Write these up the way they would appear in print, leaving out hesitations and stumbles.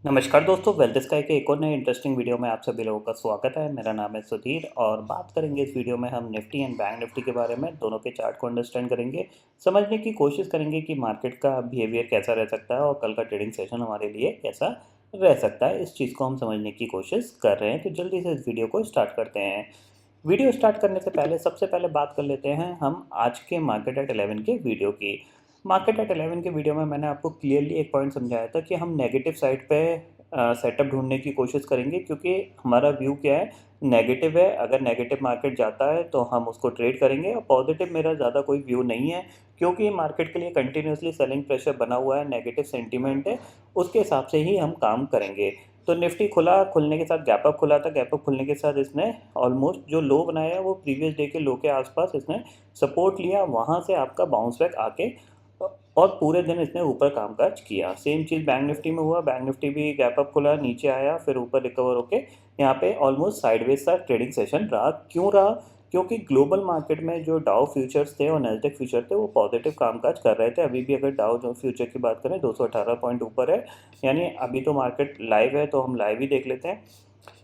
नमस्कार दोस्तों, wealth sky के एक और नए इंटरेस्टिंग वीडियो में आप सभी लोगों का स्वागत है। मेरा नाम है सुधीर और बात करेंगे इस वीडियो में हम निफ्टी एंड बैंक निफ्टी के बारे में। दोनों के चार्ट को अंडरस्टैंड करेंगे, समझने की कोशिश करेंगे कि मार्केट का बिहेवियर कैसा रह सकता है और कल का ट्रेडिंग सेशन हमारे लिए कैसा रह सकता है। इस चीज़ को हम समझने की कोशिश कर रहे हैं, तो जल्दी से इस वीडियो को स्टार्ट करते हैं। वीडियो स्टार्ट करने से पहले सबसे पहले बात कर लेते हैं हम आज के मार्केट एट 11 के वीडियो की। मार्केट एट 11 के वीडियो में मैंने आपको क्लियरली एक पॉइंट समझाया था कि हम नेगेटिव साइड पे सेटअप ढूंढने की कोशिश करेंगे, क्योंकि हमारा व्यू क्या है, नेगेटिव है। अगर नेगेटिव मार्केट जाता है तो हम उसको ट्रेड करेंगे, और पॉजिटिव मेरा ज़्यादा कोई व्यू नहीं है, क्योंकि मार्केट के लिए कंटिन्यूसली सेलिंग प्रेशर बना हुआ है, नेगेटिव सेंटीमेंट है, उसके हिसाब से ही हम काम करेंगे। तो निफ्टी खुलने के साथ गैप अप खुला था। गैप अप खुलने के साथ इसने ऑलमोस्ट जो लो बनाया है वो प्रीवियस डे के लो के आसपास इसने सपोर्ट लिया, वहाँ से आपका बाउंस बैक आके और पूरे दिन इसने ऊपर कामकाज किया। सेम चीज़ बैंक निफ्टी में हुआ। बैंक निफ्टी भी गैप अप खुला, नीचे आया, फिर ऊपर रिकवर होके यहाँ पे ऑलमोस्ट साइडवेज सा ट्रेडिंग सेशन रहा। क्यों रहा? क्योंकि ग्लोबल मार्केट में जो डाउ फ्यूचर्स थे और नैस्डैक फ्यूचर थे वो पॉजिटिव कामकाज कर रहे थे। अभी भी अगर डाउ जो फ्यूचर की बात करें 218 पॉइंट ऊपर है, यानी अभी तो मार्केट लाइव है, तो हम लाइव ही देख लेते हैं।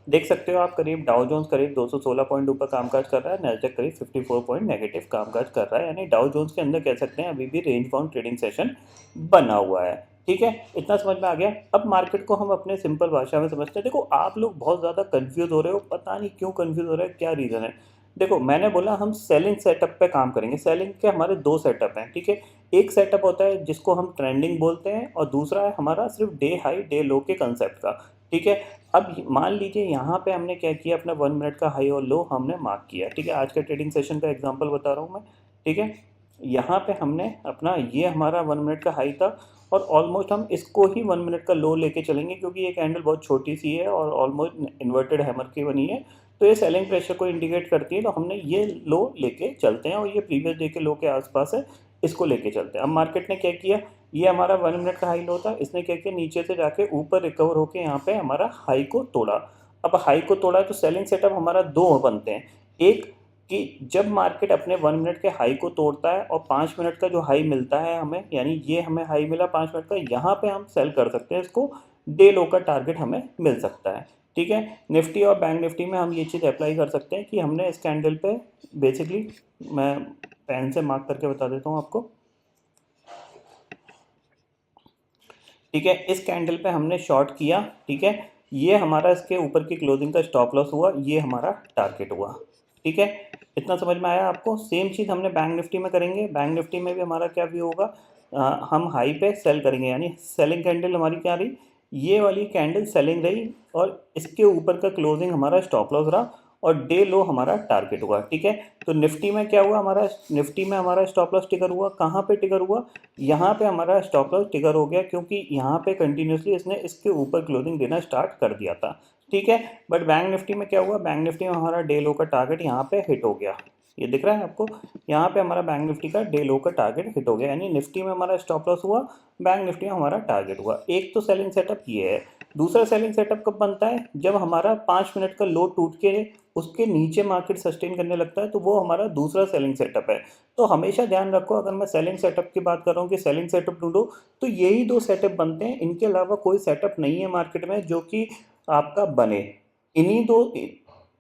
देख सकते हो आप, करीब डाउ जोन्स करीब 216 पॉइंट ऊपर कामकाज कर रहा है, नैस्डैक करीब 54 पॉइंट नेगेटिव कामकाज कर रहा है, यानी डाउ जोन्स के अंदर कह सकते हैं अभी भी रेंज बाउंड ट्रेडिंग सेशन बना हुआ है। ठीक है, इतना समझ में आ गया। अब मार्केट को हम अपने सिंपल भाषा में समझते हैं। देखो, आप लोग बहुत ज़्यादा कंफ्यूज हो रहे हो, पता नहीं क्यों कंफ्यूज हो रहे हैं, क्या रीज़न है। देखो, मैंने बोला हम सेलिंग सेटअप पे काम करेंगे। सेलिंग के हमारे दो सेटअप हैं, ठीक है। एक सेटअप होता है जिसको हम ट्रेंडिंग बोलते हैं, और दूसरा है हमारा सिर्फ डे हाई डे लो के कंसेप्ट का। ठीक है, अब मान लीजिए यहाँ पे हमने क्या किया, अपना 1 मिनट का हाई और लो हमने मार्क किया। ठीक है, आज के ट्रेडिंग सेशन का एग्जांपल बता रहा हूँ मैं। ठीक है, यहाँ पे हमने अपना, ये हमारा 1 मिनट का हाई था, और ऑलमोस्ट हम इसको ही 1 मिनट का लो लेके चलेंगे, क्योंकि ये कैंडल बहुत छोटी सी है और ऑलमोस्ट इन्वर्टेड हैमर की बनी है, तो ये सेलिंग प्रेशर को इंडिकेट करती है। तो हमने ये लो लेके चलते हैं, और ये प्रीवियस डे के लो के आसपास है, इसको लेके चलते हैं। अब मार्केट ने क्या किया, ये हमारा 1 मिनट का हाई लो था, इसने क्या किया, नीचे से जाके ऊपर रिकवर होके यहाँ पे हमारा हाई को तोड़ा। अब हाई को तोड़ा तो सेलिंग सेटअप हमारा दो बनते हैं। एक, कि जब मार्केट अपने 1 मिनट के हाई को तोड़ता है और 5 मिनट का जो हाई मिलता है हमें, यानी ये हमें हाई मिला 5 मिनट का, यहाँ पे हम सेल कर सकते हैं इसको, डे लो का टारगेट हमें मिल सकता है। ठीक है, निफ्टी और बैंक निफ्टी में हम ये चीज़ अप्लाई कर सकते हैं कि हमने इस कैंडल पे बेसिकली, मैं पेन से मार्क करके बता देता हूँ आपको। ठीक है, इस कैंडल पे हमने शॉर्ट किया। ठीक है, ये हमारा इसके ऊपर की क्लोजिंग का स्टॉप लॉस हुआ, ये हमारा टारगेट हुआ। ठीक है, इतना समझ में आया आपको। सेम चीज़ हमने बैंक निफ्टी में करेंगे। बैंक निफ्टी में भी हमारा क्या व्यू होगा, हम हाई पे सेल करेंगे, यानी सेलिंग कैंडल हमारी क्या रही, ये वाली कैंडल सेलिंग रही, और इसके ऊपर का क्लोजिंग हमारा स्टॉप लॉस रहा, और डे लो हमारा टारगेट हुआ। ठीक है, तो निफ्टी में क्या हुआ, हमारा निफ्टी में हमारा स्टॉप लॉस टिकर हुआ। कहाँ पे टिकर हुआ, यहाँ पे हमारा स्टॉप लॉस टिकर हो गया, क्योंकि यहाँ पे कंटिन्यूसली इसने इसके ऊपर क्लोजिंग देना स्टार्ट कर दिया था। ठीक है, बट बैंक निफ्टी में क्या हुआ, बैंक निफ्टी में हमारा डे लो का टारगेट यहाँ पे हिट हो गया। ये दिख रहा है आपको, यहाँ पे हमारा बैंक निफ्टी का डे लो का टारगेट हिट हो गया, यानी निफ्टी में हमारा स्टॉप लॉस हुआ, बैंक निफ्टी में हमारा टारगेट हुआ। एक तो सेलिंग सेटअप ये है। दूसरा सेलिंग सेटअप कब बनता है, जब हमारा 5 मिनट का लो टूट के उसके नीचे मार्केट सस्टेन करने लगता है, तो वो हमारा दूसरा सेलिंग सेटअप है। तो हमेशा ध्यान रखो, अगर मैं सेलिंग सेटअप की बात कर रहा हूँ कि सेलिंग सेटअप ढूंढो, तो यही दो सेटअप बनते हैं। इनके अलावा कोई सेटअप नहीं है मार्केट में जो कि आपका बने। इन्हीं दो,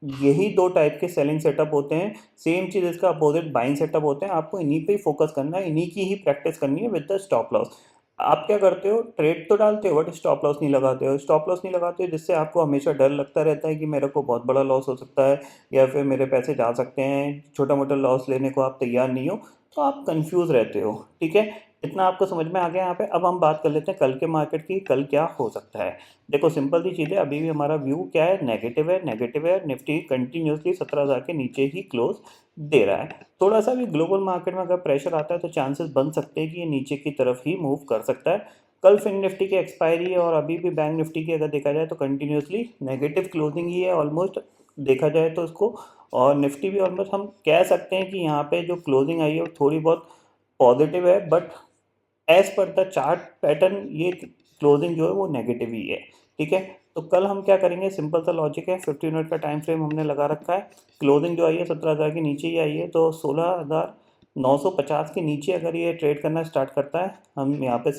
यही दो टाइप के सेलिंग सेटअप होते हैं। सेम चीज़ इसका अपोजिट बाइंग सेटअप होते हैं। आपको इन्हीं पे ही फोकस करना है, इन्हीं की ही प्रैक्टिस करनी है विद द स्टॉप लॉस। आप क्या करते हो, ट्रेड तो डालते हो बट स्टॉप लॉस नहीं लगाते हो। स्टॉप लॉस नहीं लगाते हो, जिससे आपको हमेशा डर लगता रहता है कि मेरे को बहुत बड़ा लॉस हो सकता है, या फिर मेरे पैसे जा सकते हैं। छोटा मोटा लॉस लेने को आप तैयार नहीं हो, तो आप कंफ्यूज रहते हो। ठीक है, इतना आपको समझ में आ गया यहाँ पे। अब हम बात कर लेते हैं कल के मार्केट की, कल क्या हो सकता है। देखो, सिंपल सी चीज़ है, अभी भी हमारा व्यू क्या है, नेगेटिव है। नेगेटिव है, निफ्टी कंटिन्यूसली 17,000 के नीचे ही क्लोज दे रहा है। थोड़ा सा भी ग्लोबल मार्केट में अगर प्रेशर आता है तो चांसेस बन सकते हैं कि ये नीचे की तरफ ही मूव कर सकता है। कल फिंग निफ्टी की एक्सपायरी है, और अभी भी बैंक निफ्टी की अगर देखा जाए तो कंटिन्यूसली नेगेटिव क्लोजिंग ही है ऑलमोस्ट, देखा जाए तो इसको। और निफ्टी भी ऑलमोस्ट हम कह सकते हैं कि यहाँ पे जो क्लोजिंग आई है वो थोड़ी बहुत पॉजिटिव है, but as per the chart pattern ये क्लोजिंग जो है वो नेगेटिव ही है। ठीक है, तो कल हम क्या करेंगे, सिंपल सा लॉजिक है। 15 मिनट का टाइम फ्रेम हमने लगा रखा है। क्लोजिंग जो आई है 17,000 के नीचे ही आई है, तो 16,950 के नीचे अगर ये ट्रेड करना स्टार्ट करता है, हम यहाँ पे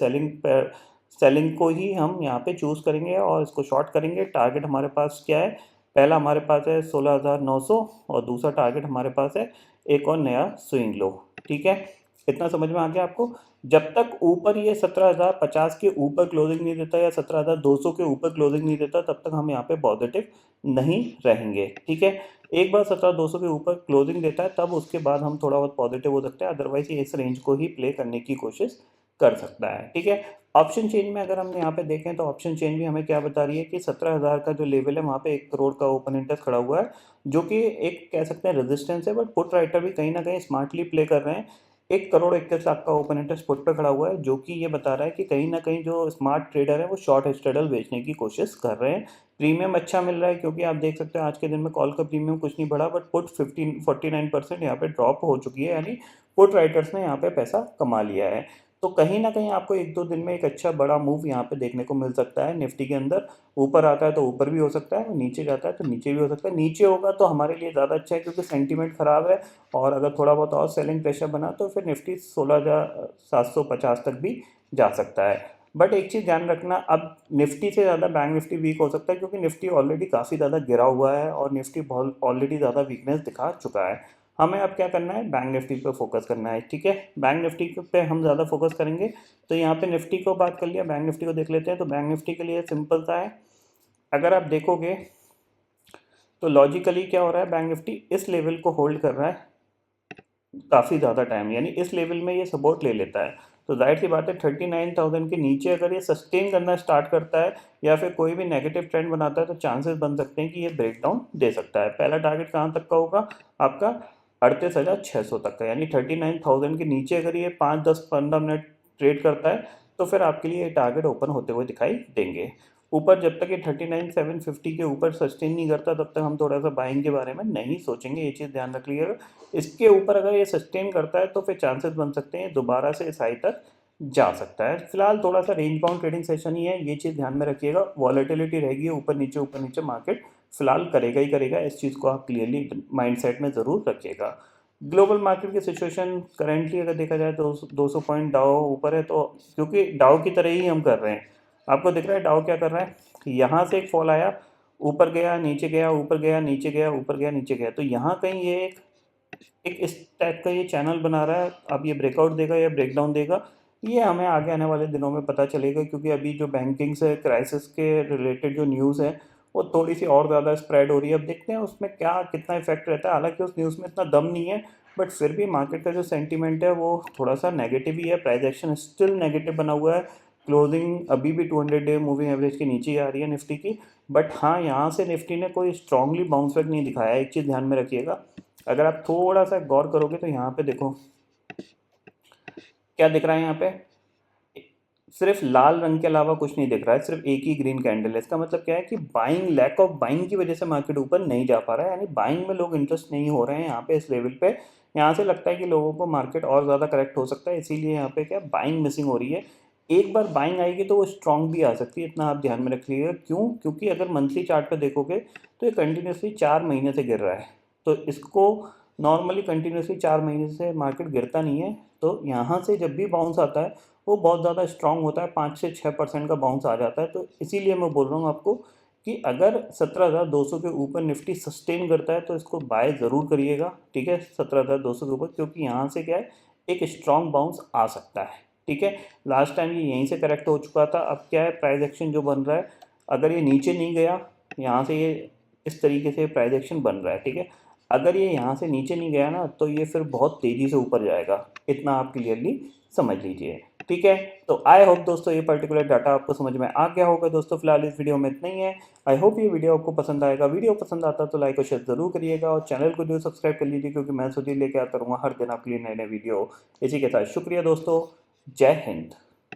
सेलिंग को ही हम यहाँ पे चूज़ करेंगे और इसको शॉर्ट करेंगे। टारगेट हमारे पास क्या है, पहला हमारे पास है 16,900 और दूसरा टारगेट हमारे पास है एक और नया स्विंग लो। ठीक है, इतना समझ में आ गया आपको। जब तक ऊपर ये 17,050 के ऊपर क्लोजिंग नहीं देता या 17,200 के ऊपर क्लोजिंग नहीं देता, तब तक हम यहाँ पे पॉजिटिव नहीं रहेंगे। ठीक है, एक बार 17,200 के ऊपर क्लोजिंग देता है तब उसके बाद हम थोड़ा बहुत पॉजिटिव हो सकते हैं, अदरवाइज ये इस रेंज को ही प्ले करने की कोशिश कर सकता है। ठीक है, ऑप्शन चेंज में अगर हम यहाँ पे देखें तो ऑप्शन चेंज भी हमें क्या बता रही है कि 17,000 का जो लेवल है वहाँ पे 1 करोड़ का ओपन इंटरेस्ट खड़ा हुआ है, जो कि एक कह सकते हैं रेजिस्टेंस है, बट पुट राइटर भी कहीं ना कहीं स्मार्टली प्ले कर रहे हैं। 1 करोड़ 21 लाख का ओपन इंटरेस्ट पुट पे खड़ा हुआ है, जो कि ये बता रहा है कि कहीं ना कहीं जो स्मार्ट ट्रेडर है वो शॉर्ट स्ट्रेडल बेचने की कोशिश कर रहे हैं। प्रीमियम अच्छा मिल रहा है, क्योंकि आप देख सकते हैं आज के दिन में कॉल का प्रीमियम कुछ नहीं बढ़ा, बट पुट 49% यहाँ पे ड्रॉप हो चुकी है, यानी पुट राइटर्स ने यहाँ पे पैसा कमा लिया है। तो कहीं ना कहीं आपको 1-2 दिन में एक अच्छा बड़ा मूव यहाँ पे देखने को मिल सकता है निफ्टी के अंदर। ऊपर आता है तो ऊपर भी हो सकता है, नीचे जाता है तो नीचे भी हो सकता है। नीचे होगा तो हमारे लिए ज़्यादा अच्छा है, क्योंकि सेंटीमेंट ख़राब है, और अगर थोड़ा बहुत और सेलिंग प्रेशर बना तो फिर निफ्टी 16,750 तक भी जा सकता है। बट एक चीज़ ध्यान रखना, अब निफ्टी से ज़्यादा बैंक निफ्टी वीक हो सकता है, क्योंकि निफ्टी ऑलरेडी काफ़ी ज़्यादा गिरा हुआ है और निफ्टी बहुत ऑलरेडी ज़्यादा वीकनेस दिखा चुका है। हमें अब क्या करना है, बैंक निफ्टी पे फोकस करना है। ठीक है, बैंक निफ्टी पे हम ज़्यादा फोकस करेंगे। तो यहाँ पे निफ्टी को बात कर लिया, बैंक निफ्टी को देख लेते हैं। तो बैंक निफ्टी के लिए सिंपल सा है, अगर आप देखोगे तो लॉजिकली क्या हो रहा है, बैंक निफ्टी इस लेवल को होल्ड कर रहा है काफ़ी ज़्यादा टाइम, यानी इस लेवल में ये सपोर्ट ले लेता है। तो जाहिर सी बात है 39,000 के नीचे अगर ये सस्टेन करना स्टार्ट करता है या फिर कोई भी नेगेटिव ट्रेंड बनाता है, तो चांसेस बन सकते हैं कि ये ब्रेक डाउन दे सकता है। पहला टारगेट कहाँ तक का होगा आपका, 38,600 तक का, यानी 39,000 के नीचे अगर ये 5-10-15 मिनट ट्रेड करता है तो फिर आपके लिए ये टारगेट ओपन होते हुए दिखाई देंगे। ऊपर जब तक ये 39,750 के ऊपर सस्टेन नहीं करता तब तक हम थोड़ा सा बाइंग के बारे में नहीं सोचेंगे, ये चीज़ ध्यान रख लीजिएगा। इसके ऊपर अगर ये सस्टेन करता है तो फिर चांसेस बन सकते हैं दोबारा से इस हाई तक जा सकता है। फिलहाल थोड़ा सा रेंज बाउंड ट्रेडिंग सेशन ही है, ये चीज़ ध्यान में रखिएगा। वॉलेटिलिटी रहेगी ऊपर नीचे मार्केट फिलहाल करेगा ही करेगा, इस चीज़ को आप क्लियरली माइंडसेट में ज़रूर रखिएगा। ग्लोबल मार्केट की सिचुएशन करेंटली अगर देखा जाए तो 200 पॉइंट डाउ ऊपर है, तो क्योंकि डाउ की तरह ही हम कर रहे हैं। आपको दिख रहा है डाउ क्या कर रहा है, यहाँ से एक फॉल आया, ऊपर गया नीचे गया, ऊपर गया नीचे गया, ऊपर गया नीचे गया, तो यहाँ कहीं ये एक इस टाइप का ये चैनल बना रहा है। अब ये ब्रेकआउट देगा या ब्रेकडाउन देगा, ये हमें आगे आने वाले दिनों में पता चलेगा, क्योंकि अभी जो बैंकिंग से क्राइसिस के रिलेटेड जो न्यूज़ है वो थोड़ी सी और ज़्यादा स्प्रेड हो रही है। अब देखते हैं उसमें क्या कितना इफेक्ट रहता है। हालांकि उस न्यूज़ में इतना दम नहीं है, बट फिर भी मार्केट का जो सेंटीमेंट है वो थोड़ा सा नेगेटिव ही है। प्राइस एक्शन स्टिल नेगेटिव बना हुआ है, क्लोजिंग अभी भी 200 डे मूविंग एवरेज के नीचे ही आ रही है निफ्टी की। बट हाँ, यहाँ से निफ्टी ने कोई स्ट्रांगली बाउंस बैक नहीं दिखाया है, एक चीज़ ध्यान में रखिएगा। अगर आप थोड़ा सा गौर करोगे तो यहाँ पे देखो क्या दिख रहा है, यहाँ पे सिर्फ लाल रंग के अलावा कुछ नहीं दिख रहा है, सिर्फ एक ही ग्रीन कैंडल है। इसका मतलब क्या है कि बाइंग, लैक ऑफ बाइंग की वजह से मार्केट ऊपर नहीं जा पा रहा है, यानी बाइंग में लोग इंटरेस्ट नहीं हो रहे हैं यहाँ पे इस लेवल पे। यहाँ से लगता है कि लोगों को मार्केट और ज़्यादा करेक्ट हो सकता है, इसीलिए यहाँ पे क्या बाइंग मिसिंग हो रही है। एक बार बाइंग आएगी तो वो स्ट्रांग भी आ सकती है, इतना आप ध्यान में रखिएगा। क्यों, क्योंकि अगर मंथली चार्ट पे देखोगे तो ये कंटिन्यूसली 4 महीने से गिर रहा है। तो इसको नॉर्मली कंटिन्यूसली 4 महीने से मार्केट गिरता नहीं है, तो यहाँ से जब भी बाउंस आता है वो बहुत ज़्यादा स्ट्रांग होता है, 5 से 6% का बाउंस आ जाता है। तो इसीलिए मैं बोल रहा हूँ आपको कि अगर 17,200 के ऊपर निफ्टी सस्टेन करता है तो इसको बाय ज़रूर करिएगा। ठीक है, 17,200 के ऊपर, क्योंकि यहाँ से क्या है एक स्ट्रांग बाउंस आ सकता है। ठीक है, लास्ट टाइम ये यहीं से करेक्ट हो चुका था। अब क्या है, प्राइस एक्शन जो बन रहा है, अगर ये नीचे नहीं गया, यहाँ से ये इस तरीके से प्राइस एक्शन बन रहा है। ठीक है, अगर ये यहाँ से नीचे नहीं गया ना तो ये फिर बहुत तेज़ी से ऊपर जाएगा, इतना आप क्लियरली समझ लीजिए। ठीक है, तो आई होप दोस्तों ये पर्टिकुलर डाटा आपको समझ में आ गया होगा। दोस्तों फिलहाल इस वीडियो में इतना ही है। आई होप ये वीडियो आपको पसंद आएगा। वीडियो पसंद आता तो लाइक और शेयर जरूर करिएगा, और चैनल को जो सब्सक्राइब कर लीजिए, क्योंकि मैं सुधीर लेके आता रहूँगा हर दिन आपके लिए नए नए वीडियो। इसी के साथ शुक्रिया दोस्तों, जय हिंद।